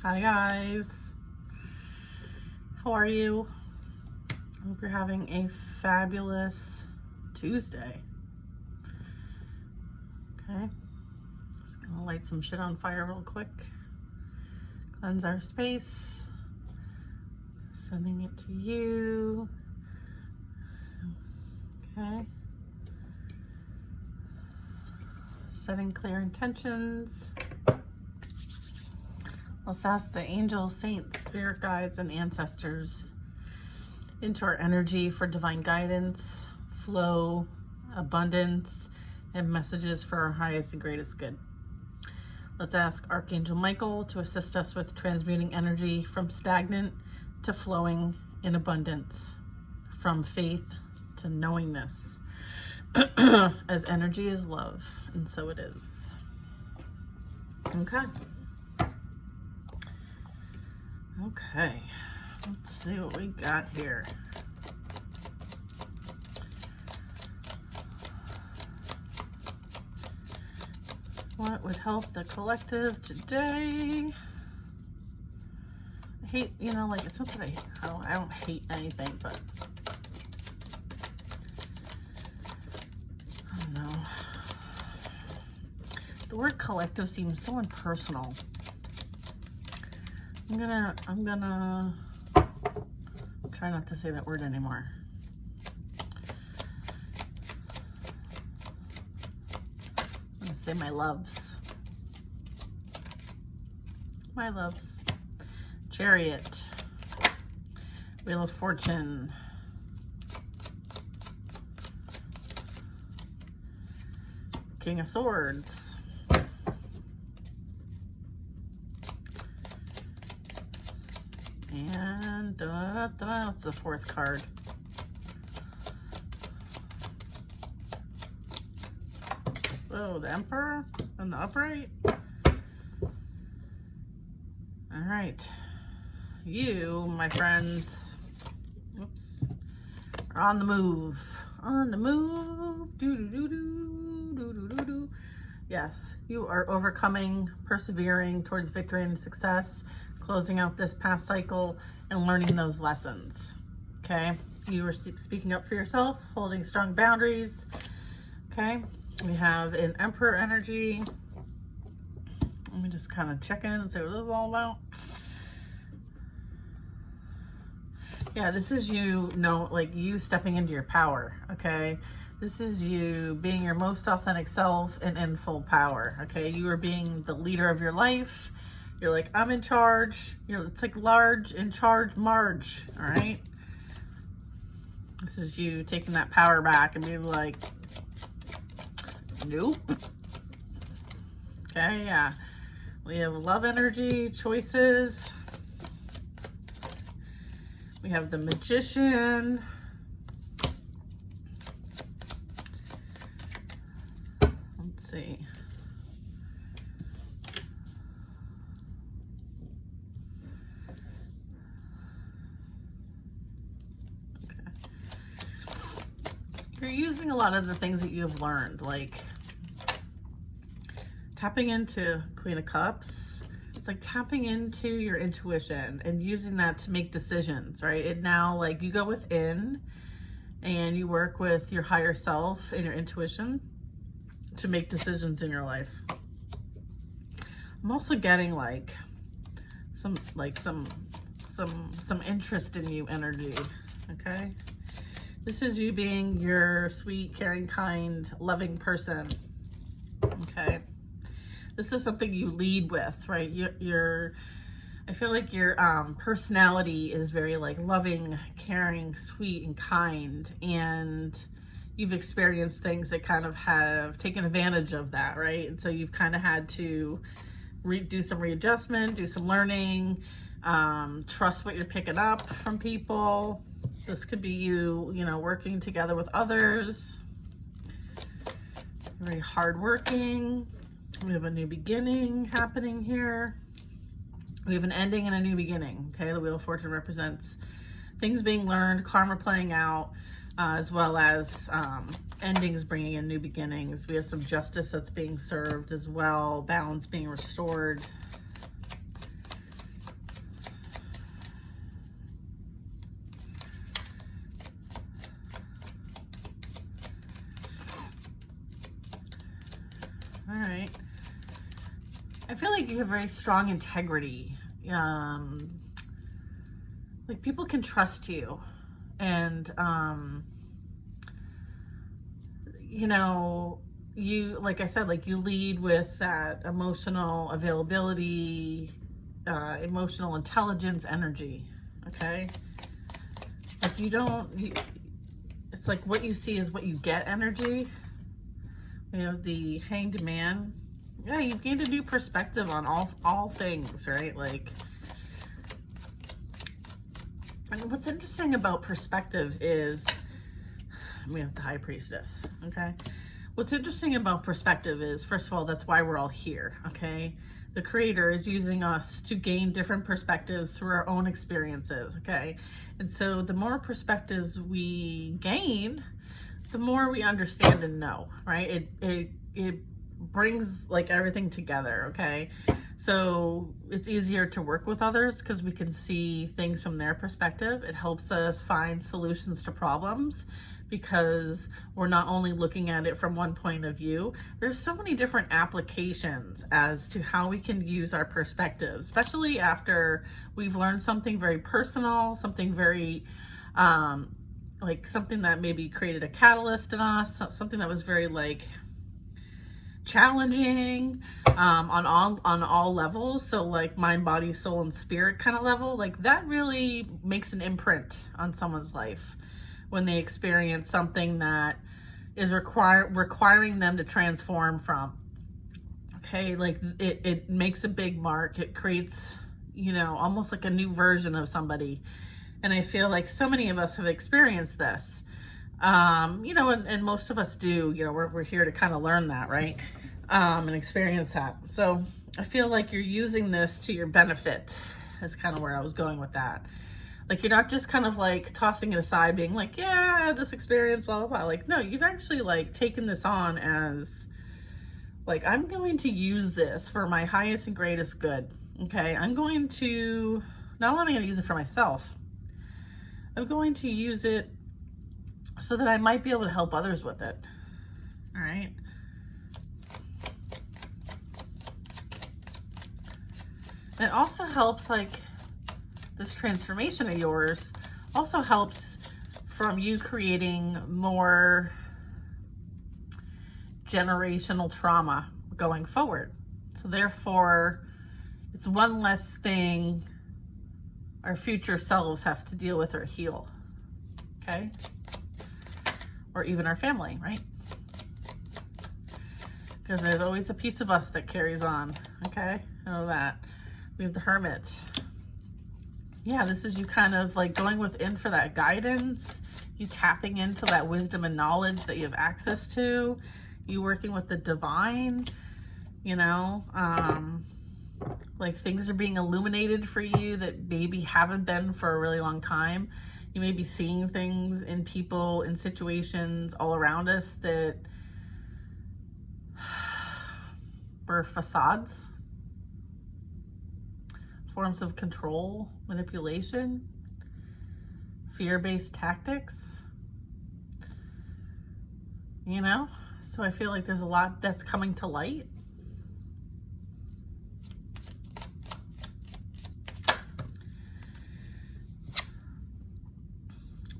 Hi guys, how are you? I hope you're having a fabulous Tuesday. Okay, just gonna light some shit on fire real quick. Cleanse our space. Sending it to you. Okay. Setting clear intentions. Let's ask the angels, saints, spirit guides, and ancestors into our energy for divine guidance, flow, abundance, and messages for our highest and greatest good. Let's ask Archangel Michael to assist us with transmuting energy from stagnant to flowing in abundance, from faith to knowingness, as energy is love, and so it is. Okay. Okay, let's see what we got here. What would help the collective today? I hate, like, it's not that I don't hate anything, but I don't know. The word collective seems so impersonal. I'm gonna try not to say that word anymore. I'm gonna say my loves. My loves. Chariot. Wheel of Fortune. King of Swords. And that's the fourth card. Oh, the Emperor and the Upright. All right, you, my friends, are on the move. On the move. Do do do do do do do do. Yes, you are overcoming, persevering towards victory and success. Closing out this past cycle and learning those lessons. Okay, you are speaking up for yourself, holding strong boundaries. Okay, we have an Emperor energy. Let me just kind of check in and see what this is all about. Yeah, this is you you stepping into your power. Okay, this is you being your most authentic self and in full power. Okay, you are being the leader of your life. You're like, I'm in charge. It's like large in charge Marge, all right? This is you taking that power back and being like, nope. Okay, yeah. We have love energy, choices. We have the Magician. Let's see. You're using a lot of the things that you've learned, like tapping into Queen of Cups. It's like tapping into your intuition and using that to make decisions, right? And now, like, you go within and you work with your higher self and your intuition to make decisions in your life. I'm also getting like some interest in you energy, okay? This is you being your sweet, caring, kind, loving person, okay? This is something you lead with, right? I feel like your personality is very like loving, caring, sweet, and kind, and you've experienced things that kind of have taken advantage of that, right? And so you've kind of had to do some readjustment, do some learning, trust what you're picking up from people. This could be you, working together with others. Very hardworking. We have a new beginning happening here. We have an ending and a new beginning. Okay, the Wheel of Fortune represents things being learned, karma playing out, as well as endings bringing in new beginnings. We have some justice that's being served as well, balance being restored. I feel like you have very strong integrity. Like people can trust you, and you know, you, like I said, like you lead with that emotional availability, emotional intelligence, energy. Okay, like it's like what you see is what you get energy. You know, the Hanged Man. Yeah, you've gained a new perspective on all things, right? Like, and what's interesting about perspective is, we have the High Priestess, okay? What's interesting about perspective is, first of all, that's why we're all here, okay? The Creator is using us to gain different perspectives through our own experiences, okay? And so the more perspectives we gain, the more we understand and know, right? It brings like everything together, okay? So it's easier to work with others because we can see things from their perspective. It helps us find solutions to problems because we're not only looking at it from one point of view. There's so many different applications as to how we can use our perspective, especially after we've learned something very personal, something very like something that maybe created a catalyst in us, something that was very like challenging on all levels. So like mind, body, soul, and spirit kind of level, like that really makes an imprint on someone's life when they experience something that is requiring them to transform from. Okay, like it makes a big mark. It creates, you know, almost like a new version of somebody. And I feel like so many of us have experienced this. You know, and most of us do, you know, we're here to kind of learn that, right? And experience that. So I feel like you're using this to your benefit. That's kind of where I was going with that. Like, you're not just kind of like tossing it aside, being like, yeah, this experience, blah, blah, blah. Like, no, you've actually like taken this on as like, I'm going to use this for my highest and greatest good. Okay. I'm going to, not only am I going to use it for myself, I'm going to use it so that I might be able to help others with it. All right. It also helps, like, this transformation of yours also helps from you creating more generational trauma going forward. So therefore, it's one less thing our future selves have to deal with or heal, okay? Or even our family, right? Because there's always a piece of us that carries on, okay? I know that. We have the Hermit. Yeah, this is you kind of like going within for that guidance, you tapping into that wisdom and knowledge that you have access to, you working with the divine, you know, like things are being illuminated for you that maybe haven't been for a really long time. You may be seeing things in people, in situations all around us that were facades, forms of control, manipulation, fear-based tactics, you know? So I feel like there's a lot that's coming to light.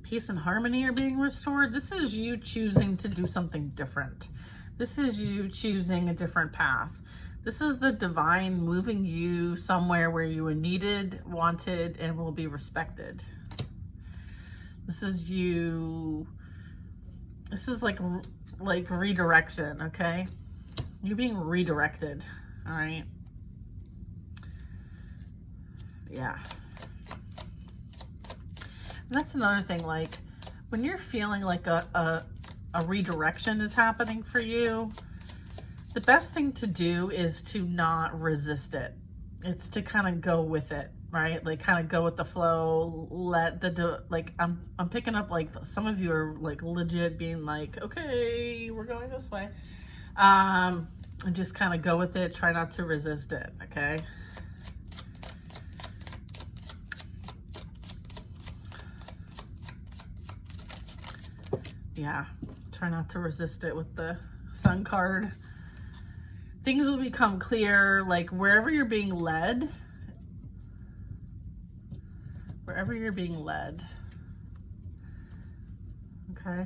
Peace and harmony are being restored. This is you choosing to do something different. This is you choosing a different path. This is the divine moving you somewhere where you are needed, wanted, and will be respected. This is you. This is like redirection, okay? You're being redirected, all right? Yeah. And that's another thing, like when you're feeling like a redirection is happening for you, the best thing to do is to not resist it. It's to kind of go with it, right? Like kind of go with the flow, let like I'm picking up like some of you are like legit being like, okay, we're going this way. And just kind of go with it, try not to resist it, okay? Yeah, try not to resist it with the Sun card. things will become clear, like wherever you're being led, okay?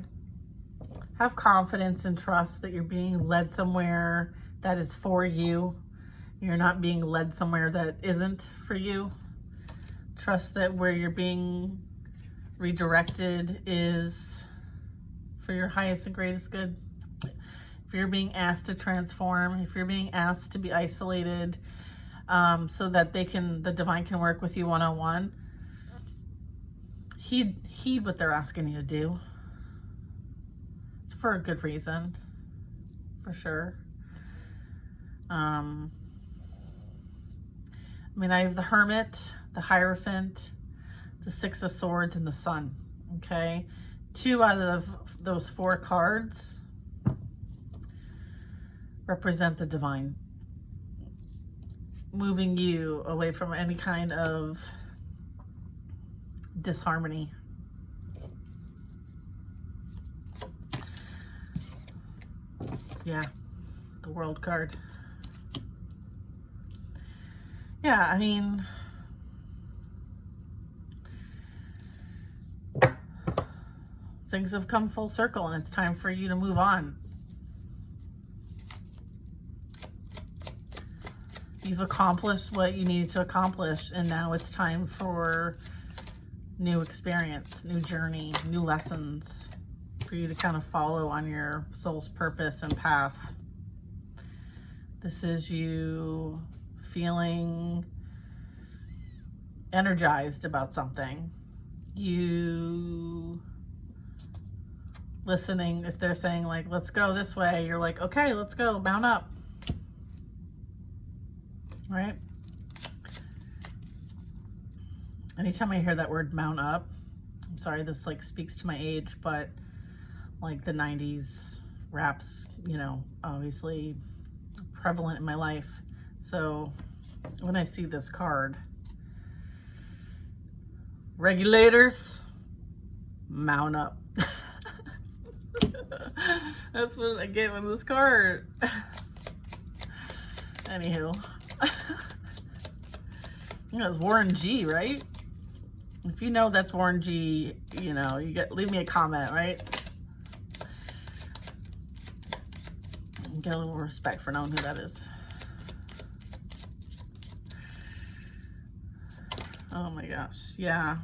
Have confidence and trust that you're being led somewhere that is for you. You're not being led somewhere that isn't for you. Trust that where you're being redirected is for your highest and greatest good. If you're being asked to transform, if you're being asked to be isolated, so that the divine can work with you one-on-one, heed what they're asking you to do. It's for a good reason, for sure. I mean, I have the Hermit, the Hierophant, the Six of Swords, and the Sun, okay? 2 out of those 4 cards represent the divine, moving you away from any kind of disharmony. Yeah, the World card. Yeah, I mean, things have come full circle and it's time for you to move on. You've accomplished what you needed to accomplish, and now it's time for new experience, new journey, new lessons for you to kind of follow on your soul's purpose and path. This is you feeling energized about something. You listening, if they're saying like, let's go this way, you're like, okay, let's go, mount up. Right? Anytime I hear that word mount up, I'm sorry, this like speaks to my age, but like the 90s raps, you know, obviously prevalent in my life. So when I see this card, regulators, mount up. That's what I get with this card. Anywho. You know, it's Warren G, right? If you know that's Warren G, you know, leave me a comment, right? Get a little respect for knowing who that is. Oh my gosh, yeah.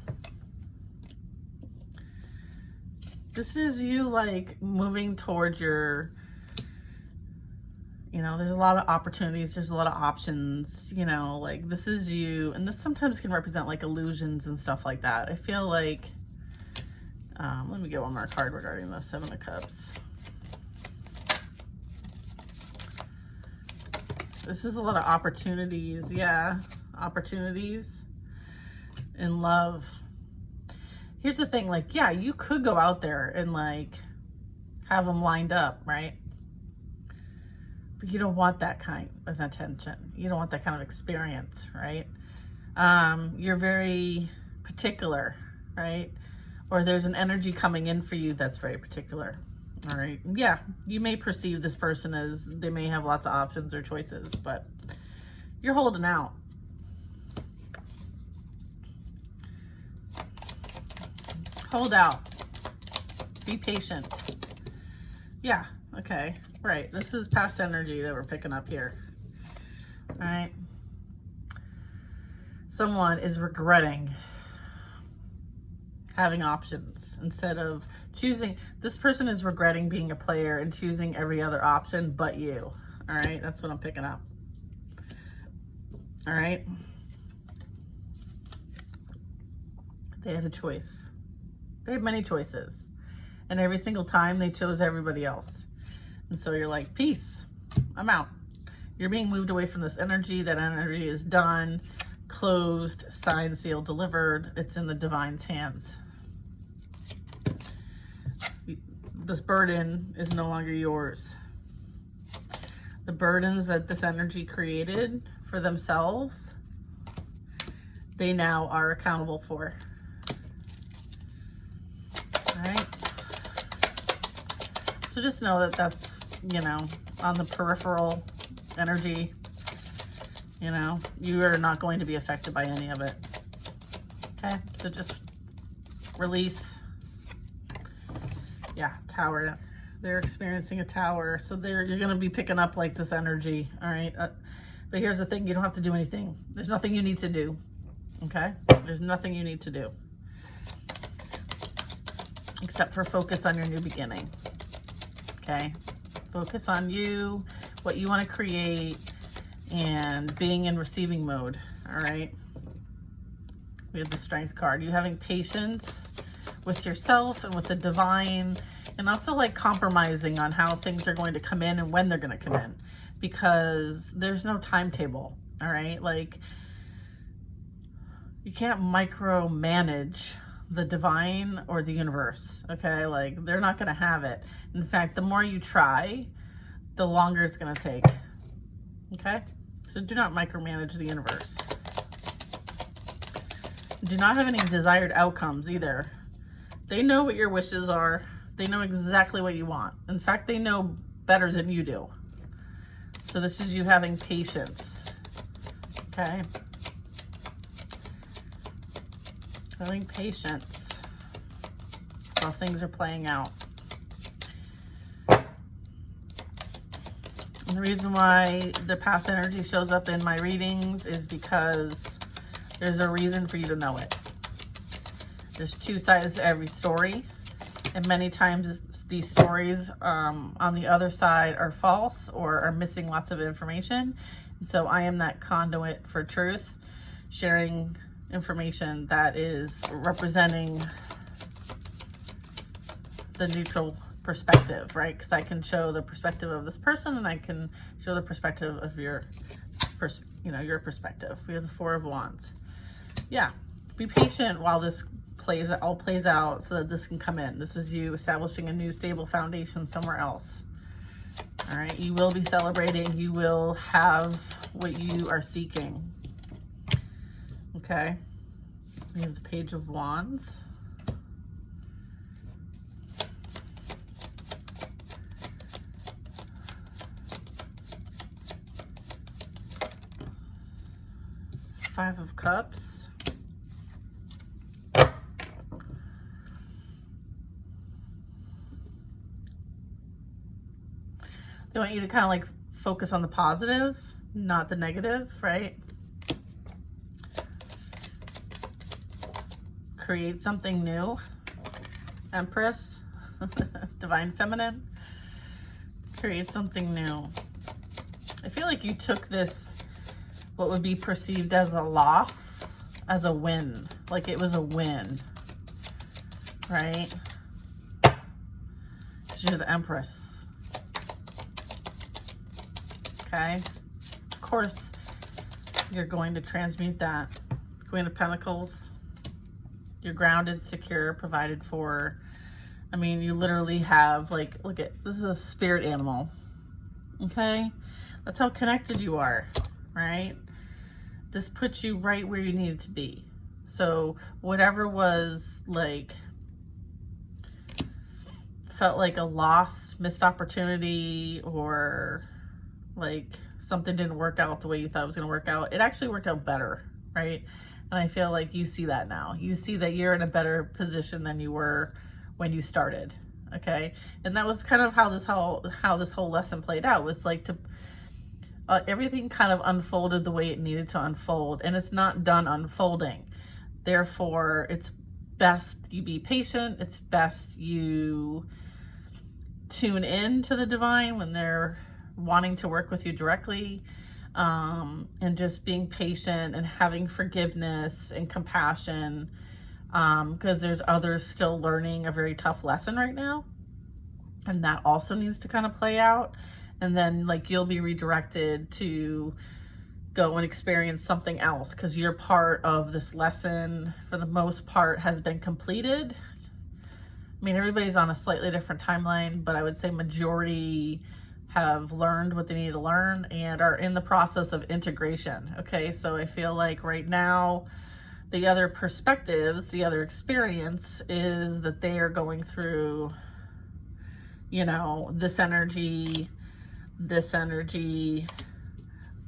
This is you like moving towards your, you know, there's a lot of opportunities, there's a lot of options, you know, like this is you, and this sometimes can represent like illusions and stuff like that. I feel like, let me get one more card regarding the 7 of Cups. This is a lot of opportunities, yeah, opportunities in love. Here's the thing, like, yeah, you could go out there and like have them lined up, right? But you don't want that kind of attention. You don't want that kind of experience, right? You're very particular, right? Or there's an energy coming in for you that's very particular, all right? Yeah, you may perceive this person as they may have lots of options or choices, but you're holding out. Hold out. Be patient. Yeah, okay. Right, this is past energy that we're picking up here. All right. Someone is regretting having options instead of choosing. This person is regretting being a player and choosing every other option but you. All right, that's what I'm picking up. All right. They had a choice. They had many choices. And every single time they chose everybody else. And so you're like, peace, I'm out. You're being moved away from this energy. That energy is done, closed, signed, sealed, delivered. It's in the divine's hands. This burden is no longer yours. The burdens that this energy created for themselves, they now are accountable for. All right. So just know that that's, you know, on the peripheral energy. You know, you are not going to be affected by any of it. Okay, so just release. Yeah, tower. They're experiencing a tower, so you're going to be picking up like this energy. All right, but here's the thing: you don't have to do anything. There's nothing you need to do. Okay, there's nothing you need to do except for focus on your new beginning. Okay, focus on you, what you want to create, and being in receiving mode. All right, we have the Strength card. You having patience with yourself and with the divine, and also like compromising on how things are going to come in and when they're going to come in, because there's no timetable. All right, like you can't micromanage the divine or the universe. Okay, like they're not going to have it. In fact, the more you try, the longer it's going to take. Okay, so do not micromanage the universe. Do not have any desired outcomes either. They know what your wishes are. They know exactly what you want. In fact, they know better than you do. So this is you having patience. Okay, having patience while things are playing out. And the reason why the past energy shows up in my readings is because there's a reason for you to know it. There's two sides to every story, and many times these stories on the other side are false or are missing lots of information. And so I am that conduit for truth, sharing information that is representing the neutral perspective, right? Because I can show the perspective of this person, and I can show the perspective of your perspective. We have the Four of Wands. Yeah, be patient while this all plays out so that this can come in. This is you establishing a new stable foundation somewhere else. All right, you will be celebrating. You will have what you are seeking. Okay, we have the Page of Wands. Five of Cups. They want you to kind of like focus on the positive, not the negative, right? Create something new. Empress, Divine Feminine. Create something new. I feel like you took this, what would be perceived as a loss, as a win. Like it was a win, right? Because you're the Empress. Okay, of course, you're going to transmute that. Queen of Pentacles, you're grounded, secure, provided for. I mean, you literally have, like, look at, this is a spirit animal. Okay, that's how connected you are, right? This puts you right where you needed to be. So whatever was like, felt like a loss, missed opportunity, or like something didn't work out the way you thought it was going to work out, it actually worked out better, right? And I feel like you see that now. You see that you're in a better position than you were when you started. Okay, and that was kind of how this whole lesson played out. Was like to everything kind of unfolded the way it needed to unfold, and it's not done unfolding. Therefore, it's best you be patient. It's best you tune in to the divine when they're wanting to work with you directly, and just being patient and having forgiveness and compassion, because there's others still learning a very tough lesson right now, and that also needs to kind of play out. And then like you'll be redirected to go and experience something else, because your part of this lesson for the most part has been completed. I mean, everybody's on a slightly different timeline, but I would say majority have learned what they need to learn and are in the process of integration. Okay, so I feel like right now the other perspectives, the other experience is that they are going through, you know, this energy,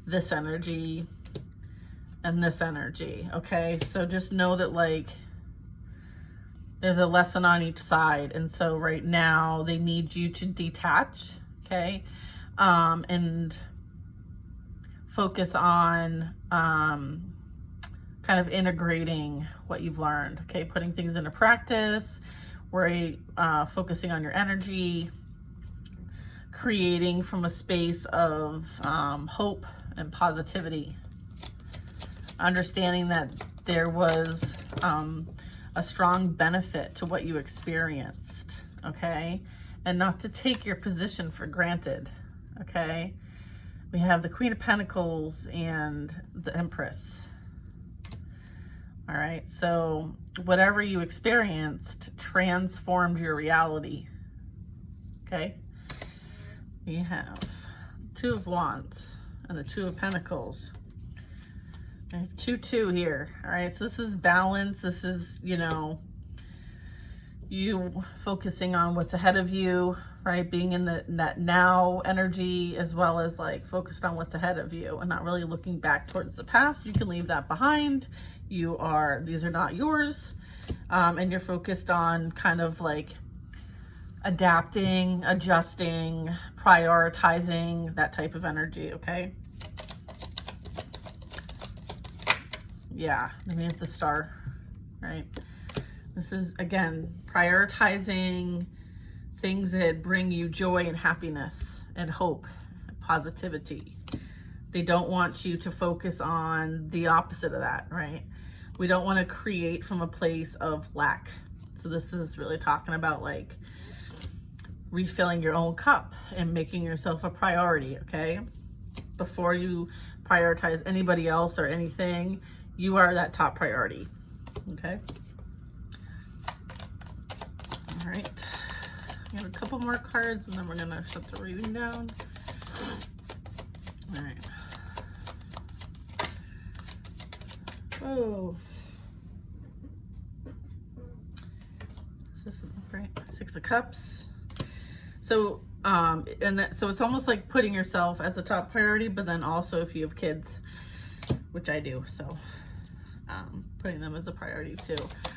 this energy and this energy, okay? So just know that like there's a lesson on each side. And so right now they need you to detach, okay? And focus on kind of integrating what you've learned, okay? Putting things into practice, focusing on your energy, creating from a space of hope and positivity, understanding that there was a strong benefit to what you experienced, okay? And not to take your position for granted, okay? We have the Queen of Pentacles and the Empress. All right, so whatever you experienced transformed your reality, okay? We have Two of Wands and the Two of Pentacles. I have 2-2 here, all right? So this is balance. This is, you know, you focusing on what's ahead of you, right? Being in that now energy, as well as like focused on what's ahead of you and not really looking back towards the past. You can leave that behind. These are not yours. And you're focused on kind of like adapting, adjusting, prioritizing, that type of energy, okay? Yeah, I mean, the Star, right? This is, again, prioritizing things that bring you joy and happiness and hope and positivity. They don't want you to focus on the opposite of that, right? We don't want to create from a place of lack. So this is really talking about like refilling your own cup and making yourself a priority, okay? Before you prioritize anybody else or anything, you are that top priority, okay? All right, I have a couple more cards and then we're gonna shut the reading down. All right. Oh. Is this right? Six of Cups. So, so it's almost like putting yourself as a top priority, but then also if you have kids, which I do, so putting them as a priority too.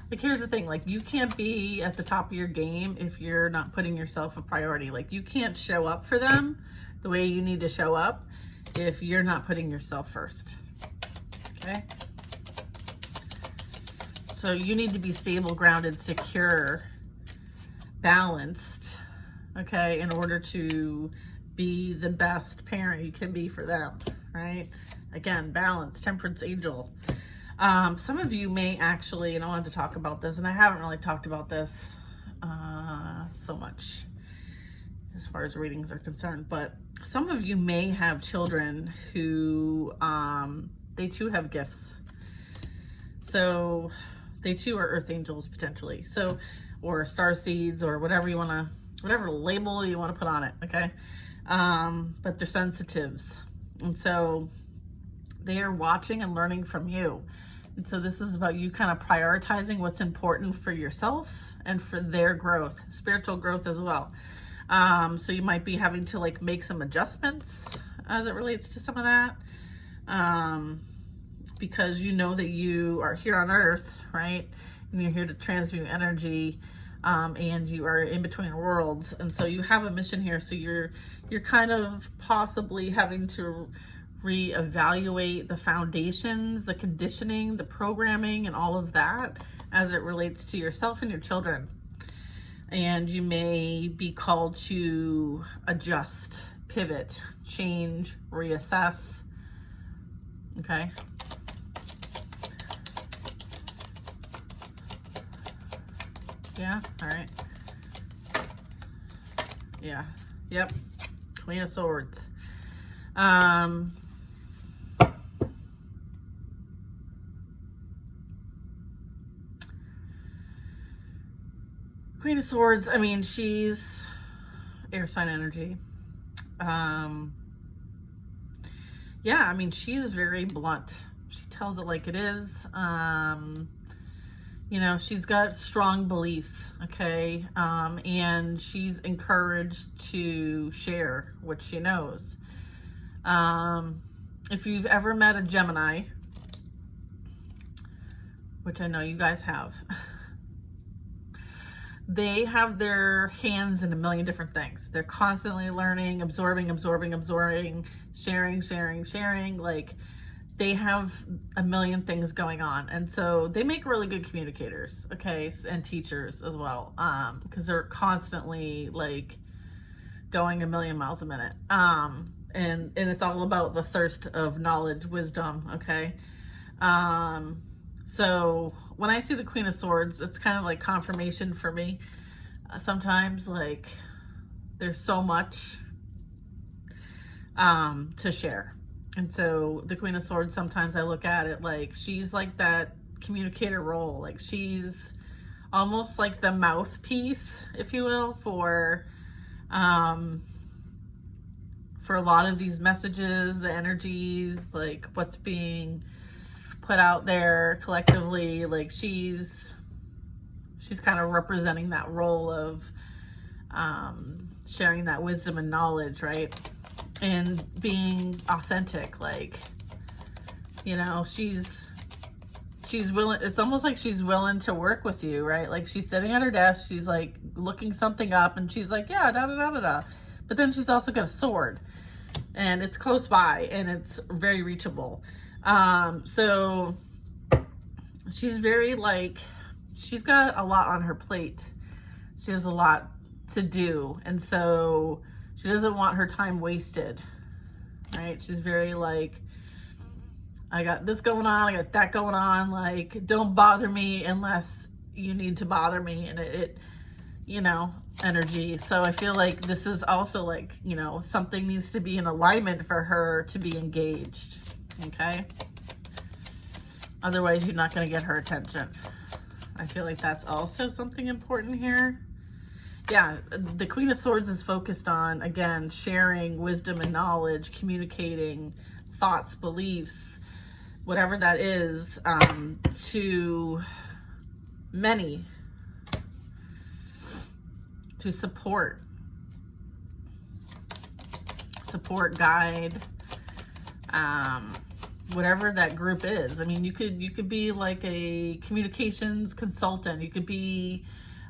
Like, here's the thing, like, you can't be at the top of your game if you're not putting yourself a priority. Like, you can't show up for them the way you need to show up if you're not putting yourself first, okay? So you need to be stable, grounded, secure, balanced, okay, in order to be the best parent you can be for them, right? Again, balance, temperance, angel. Some of you may actually, and I wanted to talk about this, and I haven't really talked about this so much as far as readings are concerned, but some of you may have children who, they too have gifts. So they too are earth angels potentially. So, or star seeds, or whatever you want to, whatever label you want to put on it, okay? But they're sensitives. And so they are watching and learning from you. And so this is about you kind of prioritizing what's important for yourself and for their growth, spiritual growth as well. So you might be having to like make some adjustments as it relates to some of that. Because you know that you are here on earth, right? And you're here to transmute energy, and you are in between worlds. And so you have a mission here. So you're kind of possibly having to reevaluate the foundations, the conditioning, the programming, and all of that as it relates to yourself and your children. And you may be called to adjust, pivot, change, reassess, okay? Yeah, all right. Yeah, yep, Queen of Swords. Queen of Swords, I mean, she's air sign energy. Yeah, I mean, she's very blunt. She tells it like it is. You know, she's got strong beliefs, okay? And she's encouraged to share what she knows. And if you've ever met a Gemini, which I know you guys have, they have their hands in a million different things. They're constantly learning, absorbing, sharing. Like, they have a million things going on. And so they make really good communicators, okay, and teachers as well, because they're constantly like going a million miles a minute. And it's all about the thirst of knowledge, wisdom, okay? So when I see the Queen of Swords, it's kind of like confirmation for me. Sometimes, like, there's so much to share. And so the Queen of Swords, sometimes I look at it like she's like that communicator role. Like, she's almost like the mouthpiece, if you will, for a lot of these messages, the energies, like what's being put out there collectively. Like, she's kind of representing that role of sharing that wisdom and knowledge, right? And being authentic. Like, you know, she's willing, it's almost like she's willing to work with you, right? Like, she's sitting at her desk, she's like looking something up, and she's like, yeah, da da da da da. But then she's also got a sword, and it's close by, and it's very reachable. So she's very, like, she's got a lot on her plate. She has a lot to do, and so she doesn't want her time wasted, right? She's very like, I got this going on, I got that going on, like, don't bother me unless you need to bother me, and it you know, energy. So I feel like this is also like, you know, something needs to be in alignment for her to be engaged, okay? Otherwise, you're not going to get her attention. I feel like that's also something important here. Yeah, the Queen of Swords is focused on, again, sharing wisdom and knowledge, communicating thoughts, beliefs, whatever that is, to many, to support, guide, whatever that group is. I mean, you could be like a communications consultant, you could be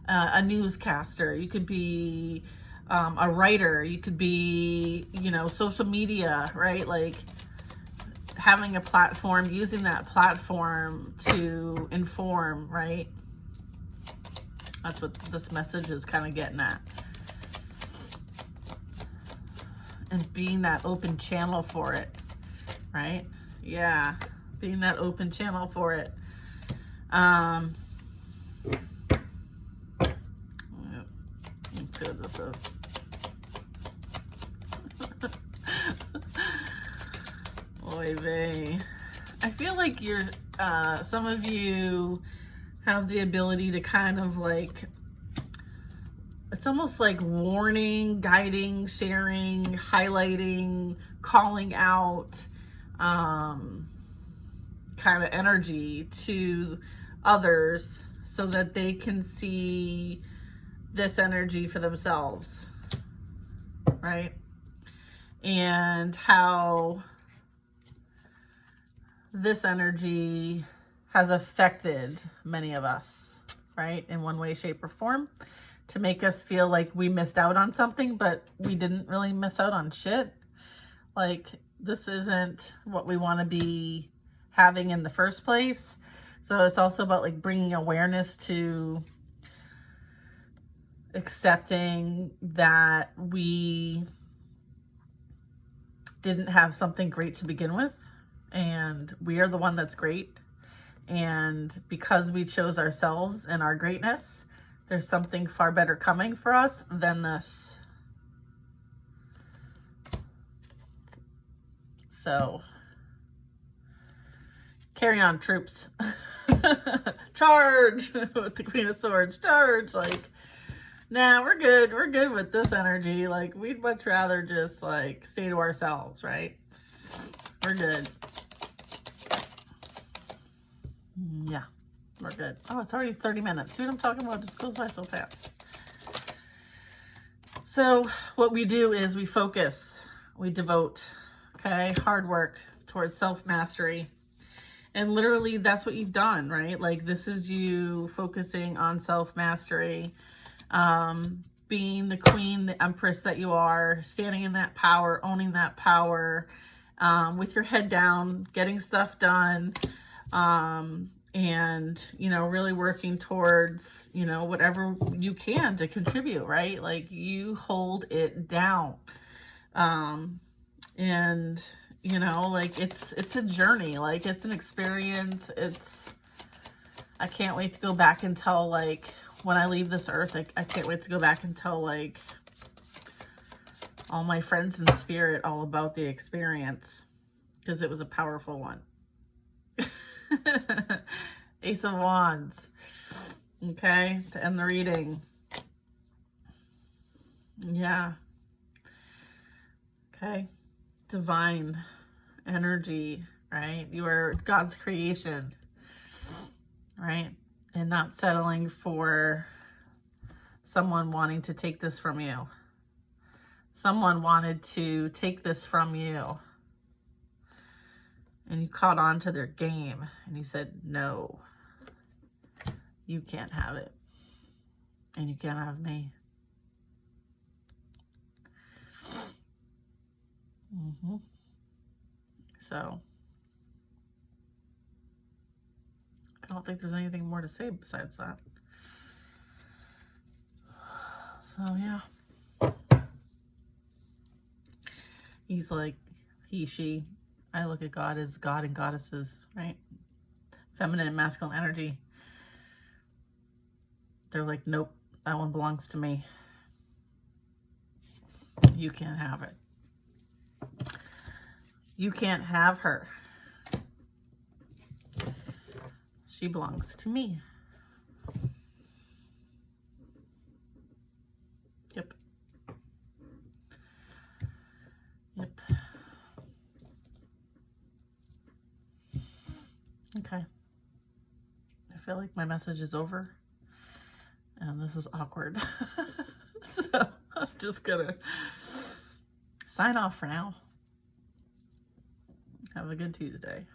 a newscaster, you could be a writer, you could be, you know, social media, right? Like, having a platform, using that platform to inform, right? That's what this message is kind of getting at. And being that open channel for it, right? Yeah, being that open channel for it. Let's see what this is. Oy vey. I feel like you're, some of you have the ability to kind of like, it's almost like warning, guiding, sharing, highlighting, calling out, kind of energy to others so that they can see this energy for themselves, right? And how this energy has affected many of us, right? In one way, shape, or form, to make us feel like we missed out on something, but we didn't really miss out on shit. Like, this isn't what we want to be having in the first place. So it's also about like bringing awareness to accepting that we didn't have something great to begin with, and we are the one that's great. And because we chose ourselves and our greatness, there's something far better coming for us than this. So, carry on, troops. Charge with the Queen of Swords. Charge. Like, nah, we're good. We're good with this energy. Like, we'd much rather just like stay to ourselves, right? We're good. Yeah, we're good. Oh, it's already 30 minutes. See what I'm talking about? It just goes by so fast. So what we do is we focus, we devote, okay? Hard work, towards self-mastery. And literally that's what you've done, right? Like this is you focusing on self-mastery, being the queen, the empress that you are, standing in that power, owning that power, with your head down, getting stuff done, and, you know, really working towards, you know, whatever you can to contribute, right? Like you hold it down. And, you know, like it's a journey, like it's an experience. I can't wait to go back and tell, like, when I leave this earth, I can't wait to go back and tell, like, all my friends in spirit all about the experience, because it was a powerful one. Ace of Wands. Okay, to end the reading. Yeah. Okay. Divine energy, right? You are God's creation, right? And not settling for someone wanting to take this from you. Someone wanted to take this from you. And you caught on to their game and you said, no, you can't have it. And you can't have me. So I don't think there's anything more to say besides that. So yeah. He's like, he, she. I look at God as God and goddesses, right? Feminine and masculine energy. They're like, nope, that one belongs to me. You can't have it. You can't have her. She belongs to me. Yep. Yep. Okay. I feel like my message is over. And this is awkward. So I'm just gonna sign off for now. Have a good Tuesday.